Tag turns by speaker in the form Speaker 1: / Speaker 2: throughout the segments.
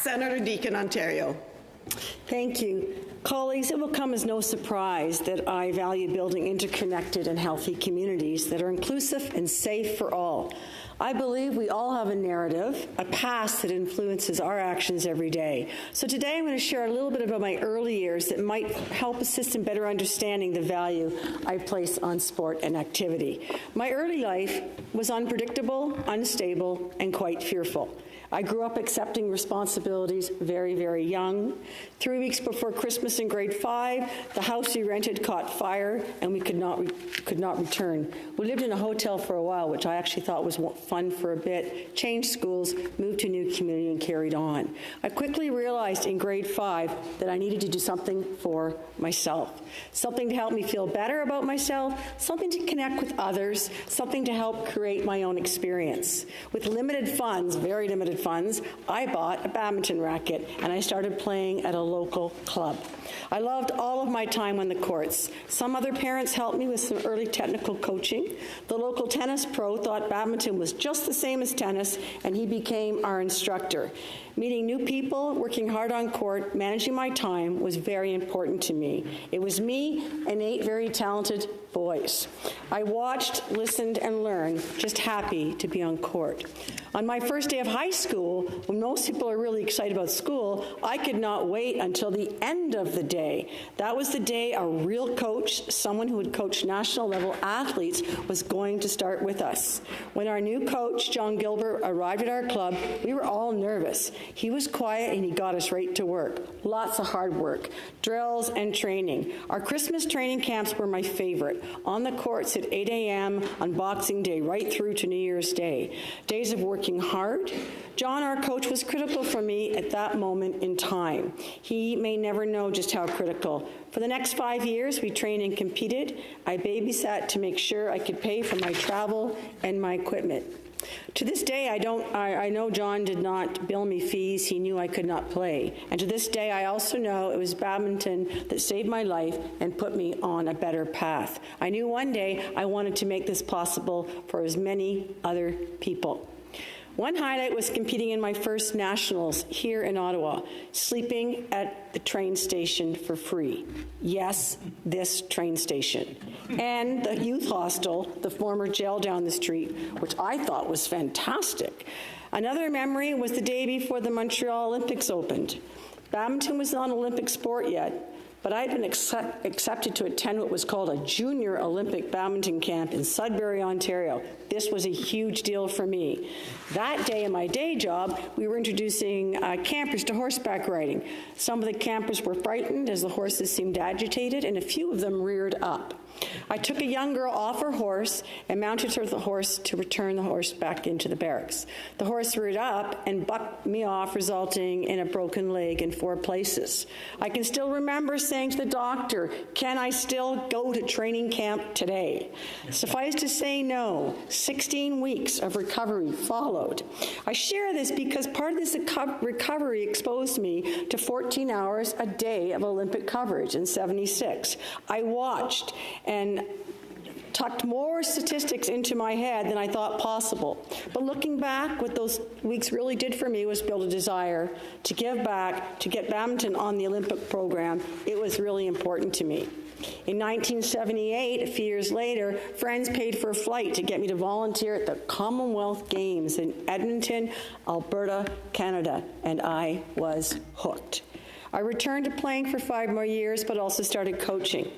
Speaker 1: Senator Deakin, Ontario.
Speaker 2: Thank you. Colleagues, it will come as no surprise that I value building interconnected and healthy communities that are inclusive and safe for all. I believe we all have a narrative, a past that influences our actions every day. So today I'm going to share a little bit about my early years that might help assist in better understanding the value I place on sport and activity. My early life was unpredictable, unstable, and quite fearful. I grew up accepting responsibilities very, very young. 3 weeks before Christmas in grade 5, the house we rented caught fire and we could not return. We lived in a hotel for a while, which I actually thought was fun for a bit, changed schools, moved to a new community, and carried on. I quickly realized in grade 5 that I needed to do something for myself, something to help me feel better about myself, something to connect with others, something to help create my own experience. With limited funds, very limited funds, I bought a badminton racket and I started playing at a local club. I loved all of my time on the courts. Some other parents helped me with some early technical coaching. The local tennis pro thought badminton was just the same as tennis, and he became our instructor. Meeting new people, working hard on court, managing my time was very important to me. It was me and 8 very talented boys. I watched, listened, and learned, just happy to be on court. On my first day of high school, when most people are really excited about school, I could not wait until the end of the day. That was the day a real coach, someone who would coach national level athletes, was going to start with us. When our new coach, John Gilbert, arrived at our club, we were all nervous. He was quiet and he got us right to work. Lots of hard work, drills and training. Our Christmas training camps were my favorite. On the courts at 8 a.m. on Boxing Day right through to New Year's Day. Days of working hard. John, our coach, was critical for me at that moment in time. He may never know just how critical. For the next 5 years, we trained and competed. I babysat to make sure I could pay for my travel and my equipment. To this day, I know John did not bill me fees. He knew I could not play. And to this day, I also know it was badminton that saved my life and put me on a better path. I knew one day I wanted to make this possible for as many other people. One highlight was competing in my first nationals here in Ottawa, sleeping at the train station for free. Yes, this train station. And the youth hostel, the former jail down the street, which I thought was fantastic. Another memory was the day before the Montreal Olympics opened. Badminton was not an Olympic sport yet, but I had been accepted to attend what was called a Junior Olympic Badminton Camp in Sudbury, Ontario. This was a huge deal for me. That day in my day job, we were introducing campers to horseback riding. Some of the campers were frightened as the horses seemed agitated, and a few of them reared up. I took a young girl off her horse and mounted her the horse to return the horse back into the barracks. The horse reared up and bucked me off, resulting in a broken leg in 4 places. I can still remember saying to the doctor, "Can I still go to training camp today?" Suffice to say, no. 16 weeks of recovery followed. I share this because part of this recovery exposed me to 14 hours a day of Olympic coverage in '76. I watched and tucked more statistics into my head than I thought possible. But looking back, what those weeks really did for me was build a desire to give back, to get badminton on the Olympic program. It was really important to me. In 1978, a few years later, friends paid for a flight to get me to volunteer at the Commonwealth Games in Edmonton, Alberta, Canada, and I was hooked. I returned to playing for 5 more years, but also started coaching.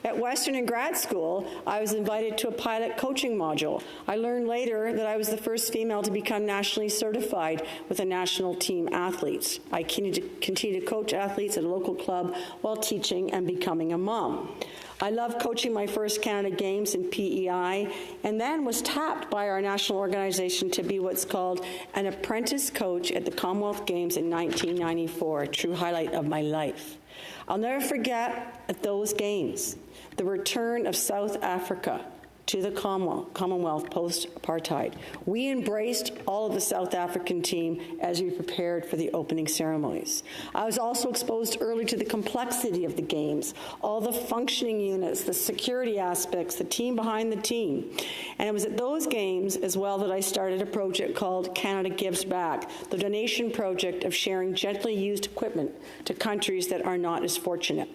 Speaker 2: At Western in grad school, I was invited to a pilot coaching module. I learned later that I was the first female to become nationally certified with a national team athletes. I continue to coach athletes at a local club while teaching and becoming a mom. I loved coaching my first Canada Games in PEI, and then was tapped by our national organization to be what's called an apprentice coach at the Commonwealth Games in 1994, a true highlight of my life. I'll never forget at those games the return of South Africa to the Commonwealth post-apartheid. We embraced all of the South African team as we prepared for the opening ceremonies. I was also exposed early to the complexity of the games, all the functioning units, the security aspects, the team behind the team. And it was at those games as well that I started a project called Canada Gives Back, the donation project of sharing gently used equipment to countries that are not as fortunate.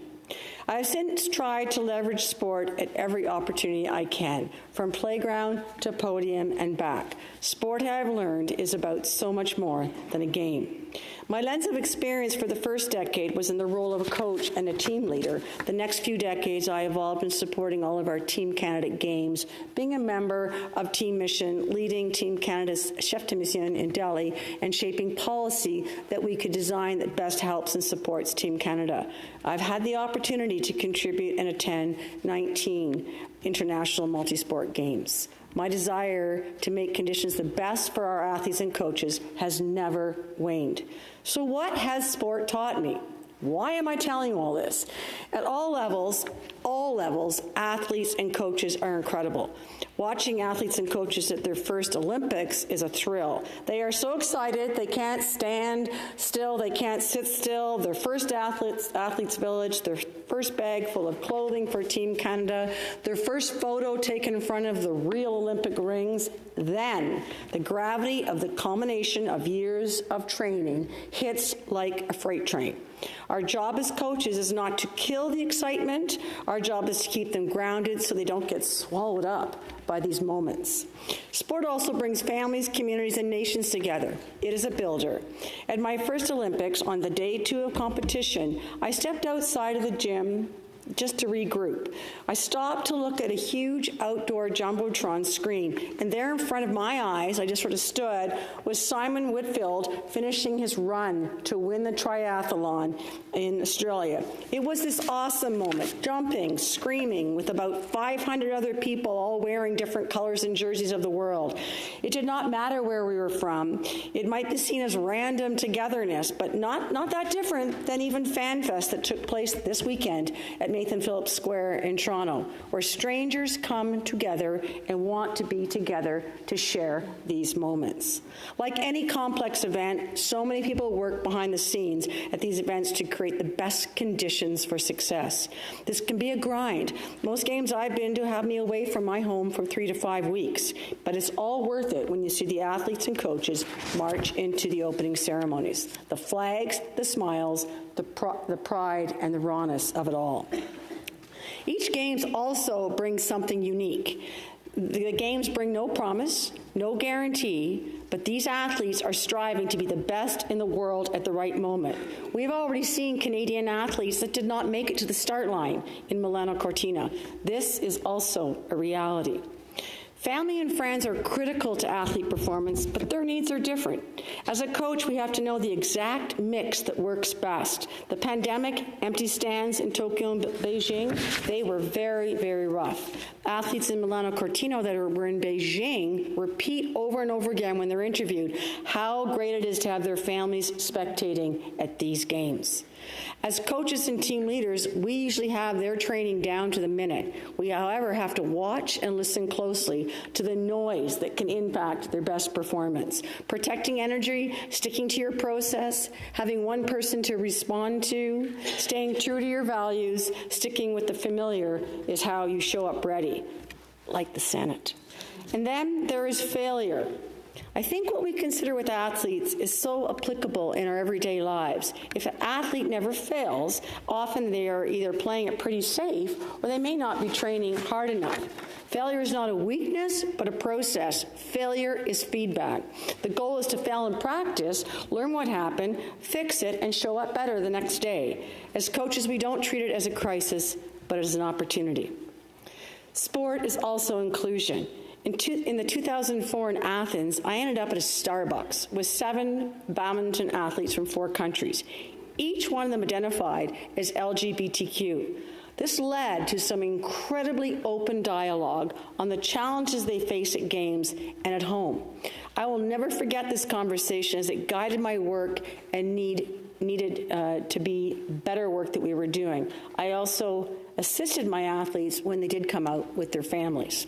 Speaker 2: I have since tried to leverage sport at every opportunity I can, from playground to podium and back. Sport, I've learned, is about so much more than a game. My lens of experience for the first decade was in the role of a coach and a team leader. The next few decades, I evolved in supporting all of our Team Canada games, being a member of Team Mission, leading Team Canada's Chef de Mission in Delhi, and shaping policy that we could design that best helps and supports Team Canada. I've had the opportunity to contribute and attend 19 international multi-sport games. My desire to make conditions the best for our athletes and coaches has never waned. So what has sport taught me? Why am I telling you all this? At all levels, athletes and coaches are incredible. Watching athletes and coaches at their first Olympics is a thrill. They are so excited, they can't stand still, they can't sit still. Their first athletes village, their first bag full of clothing for Team Canada, their first photo taken in front of the real Olympic rings. Then, the gravity of the culmination of years of training hits like a freight train. Our job as coaches is not to kill the excitement. Our job is to keep them grounded so they don't get swallowed up by these moments. Sport also brings families, communities, and nations together. It is a builder. At my first Olympics, on the day 2 of competition, I stepped outside of the gym just to regroup. I stopped to look at a huge outdoor Jumbotron screen, and there in front of my eyes, I just sort of stood, was Simon Whitfield finishing his run to win the triathlon in Australia. It was this awesome moment, jumping, screaming, with about 500 other people all wearing different colors and jerseys of the world. It did not matter where we were from. It might be seen as random togetherness, but not that different than even FanFest that took place this weekend at Nathan Phillips Square in Toronto, where strangers come together and want to be together to share these moments. Like any complex event, so many people work behind the scenes at these events to create the best conditions for success. This can be a grind. Most games I've been to have me away from my home for 3 to 5 weeks, but it's all worth it when you see the athletes and coaches march into the opening ceremonies. The flags, the smiles, the pride, and the rawness of it all. Each Games also brings something unique. The Games bring no promise, no guarantee, but these athletes are striving to be the best in the world at the right moment. We've already seen Canadian athletes that did not make it to the start line in Milano Cortina. This is also a reality. Family and friends are critical to athlete performance, but their needs are different. As a coach, we have to know the exact mix that works best. The pandemic, empty stands in Tokyo and Beijing, they were very, very rough. Athletes in Milano Cortina that were in Beijing repeat over and over again when they're interviewed how great it is to have their families spectating at these games. As coaches and team leaders, we usually have their training down to the minute. We, however, have to watch and listen closely to the noise that can impact their best performance. Protecting energy, sticking to your process, having one person to respond to, staying true to your values, sticking with the familiar is how you show up ready, like the Senate. And then there is failure. I think what we consider with athletes is so applicable in our everyday lives. If an athlete never fails, often they are either playing it pretty safe or they may not be training hard enough. Failure is not a weakness, but a process. Failure is feedback. The goal is to fail in practice, learn what happened, fix it, and show up better the next day. As coaches, we don't treat it as a crisis, but as an opportunity. Sport is also inclusion. In the 2004 in Athens, I ended up at a Starbucks with 7 badminton athletes from 4 countries. Each one of them identified as LGBTQ. This led to some incredibly open dialogue on the challenges they face at games and at home. I will never forget this conversation as it guided my work and needed to be better work that we were doing. I also assisted my athletes when they did come out with their families.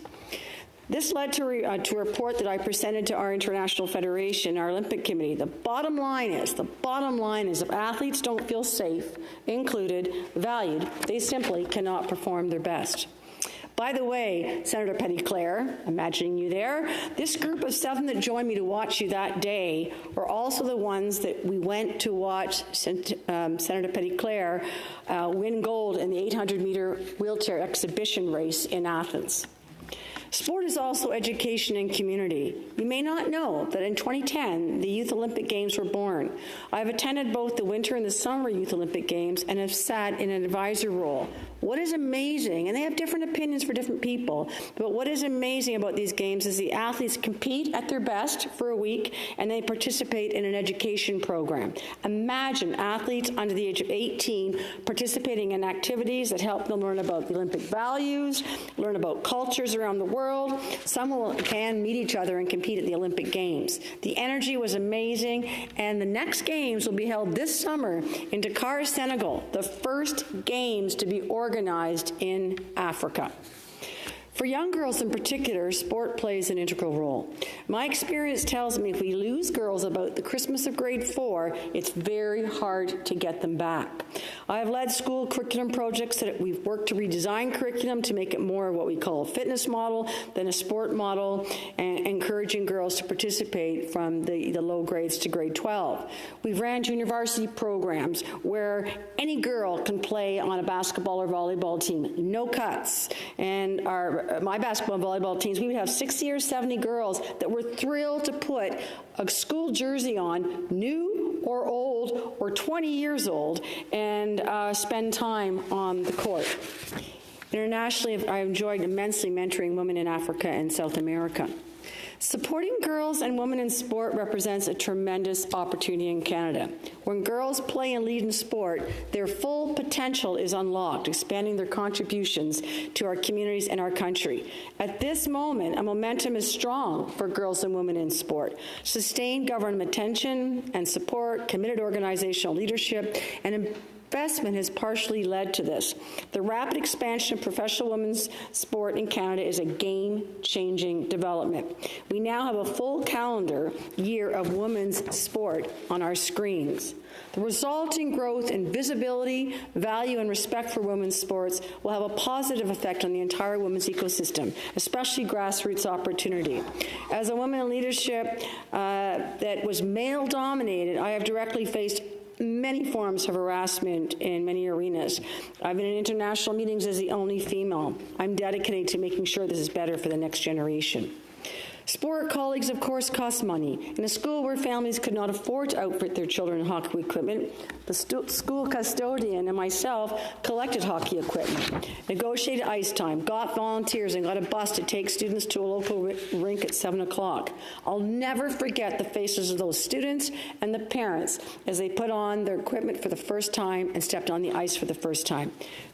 Speaker 2: This led to a report that I presented to our International Federation, our Olympic Committee. The bottom line is if athletes don't feel safe, included, valued, they simply cannot perform their best. By the way, Senator Petitclerc, imagining you there, this group of 7 that joined me to watch you that day were also the ones that we went to watch Senator Petitclerc win gold in the 800-meter wheelchair exhibition race in Athens. Sport is also education and community. You may not know that in 2010, the Youth Olympic Games were born. I've attended both the Winter and the Summer Youth Olympic Games and have sat in an advisor role. What is amazing, and they have different opinions for different people, but what is amazing about these games is the athletes compete at their best for a week and they participate in an education program. Imagine athletes under the age of 18 participating in activities that help them learn about the Olympic values, learn about cultures around the world. Some can meet each other and compete at the Olympic Games. The energy was amazing, and the next games will be held this summer in Dakar, Senegal, the first games to be organized in Africa. For young girls in particular, sport plays an integral role. My experience tells me if we lose girls about the Christmas of grade 4, it's very hard to get them back. I have led school curriculum projects that we've worked to redesign curriculum to make it more what we call a fitness model than a sport model, and encouraging girls to participate from the low grades to grade 12. We've ran junior varsity programs where any girl can play on a basketball or volleyball team, no cuts. And my basketball and volleyball teams, we would have 60 or 70 girls that were thrilled to put a school jersey on, new or old or 20 years old, and spend time on the court. Internationally, I enjoyed immensely mentoring women in Africa and South America. Supporting girls and women in sport represents a tremendous opportunity in Canada. When girls play and lead in sport, their full potential is unlocked, expanding their contributions to our communities and our country. At this moment, a momentum is strong for girls and women in sport. Sustained government attention and support, committed organizational leadership, and investment has partially led to this. The rapid expansion of professional women's sport in Canada is a game-changing development. We now have a full calendar year of women's sport on our screens. The resulting growth in visibility, value, and respect for women's sports will have a positive effect on the entire women's ecosystem, especially grassroots opportunity. As a woman in leadership that was male-dominated, I have directly faced many forms of harassment in many arenas. I've been in international meetings as the only female. I'm dedicated to making sure this is better for the next generation. Sport colleagues, of course, cost money. In a school where families could not afford to outfit their children in hockey equipment, the school custodian and myself collected hockey equipment, negotiated ice time, got volunteers, and got a bus to take students to a local rink at 7 o'clock. I'll never forget the faces of those students and the parents as they put on their equipment for the first time and stepped on the ice for the first time.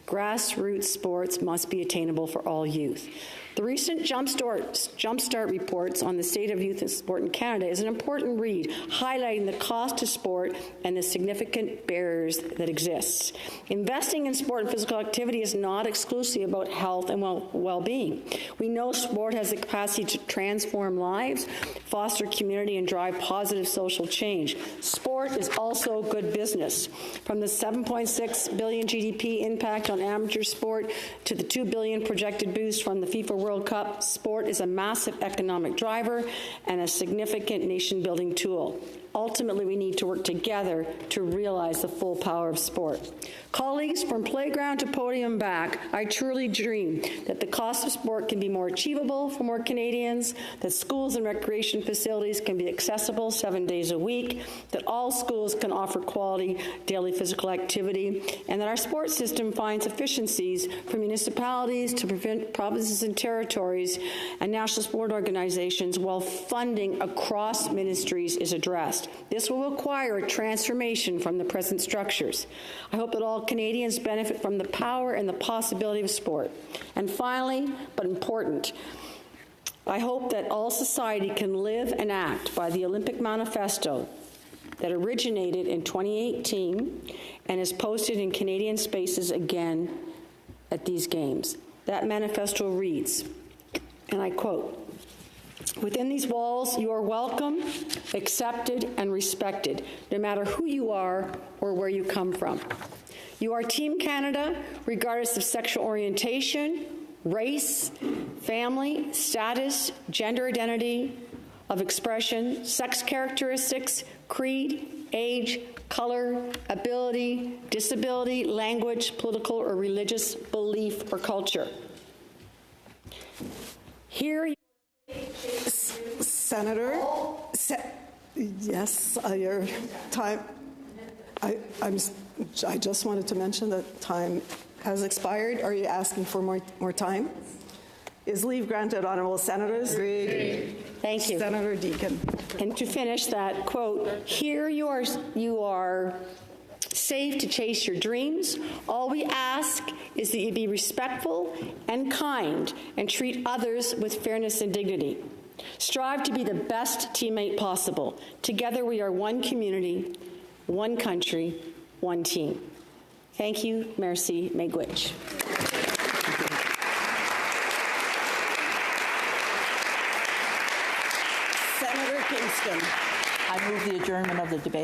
Speaker 2: Grassroots sports must be attainable for all youth. The recent Jumpstart reports on the state of youth and sport in Canada is an important read, highlighting the cost of sport and the significant barriers that exist. Investing in sport and physical activity is not exclusively about health and well-being. We know sport has the capacity to transform lives, foster community, and drive positive social change. Sport is also good business. From the $7.6 billion GDP impact on amateur sport to the $2 billion projected boost from the FIFA World Cup, sport is a massive economic driver and a significant nation-building tool. Ultimately, we need to work together to realize the full power of sport. Colleagues, from playground to podium back, I truly dream that the cost of sport can be more achievable for more Canadians, that schools and recreation facilities can be accessible 7 days a week, that all schools can offer quality daily physical activity, and that our sports system finds efficiencies for municipalities to prevent provinces and territories and national sport organizations while funding across ministries is addressed. This will require a transformation from the present structures. I hope that all Canadians benefit from the power and the possibility of sport. And finally, but important, I hope that all society can live and act by the Olympic Manifesto that originated in 2018 and is posted in Canadian spaces again at these games. That manifesto reads, and I quote, "Within these walls, you are welcome, accepted, and respected, no matter who you are or where you come from. You are Team Canada, regardless of sexual orientation, race, family, status, gender identity of expression, sex characteristics, creed, age, color, ability, disability, language, political or religious belief or culture." Here,
Speaker 1: Senator, yes, your time. I just wanted to mention that time has expired. Are you asking for more time? Is leave granted, honourable senators? Agreed.
Speaker 2: thank you.
Speaker 1: Senator Deakin.
Speaker 2: And to finish that quote, "Here you are safe to chase your dreams. All we ask is that you be respectful and kind and treat others with fairness and dignity. Strive to be the best teammate possible. Together we are one community, one country, one team." Thank you. Merci. Miigwech.
Speaker 1: Senator Kingston.
Speaker 3: I move the adjournment of the debate.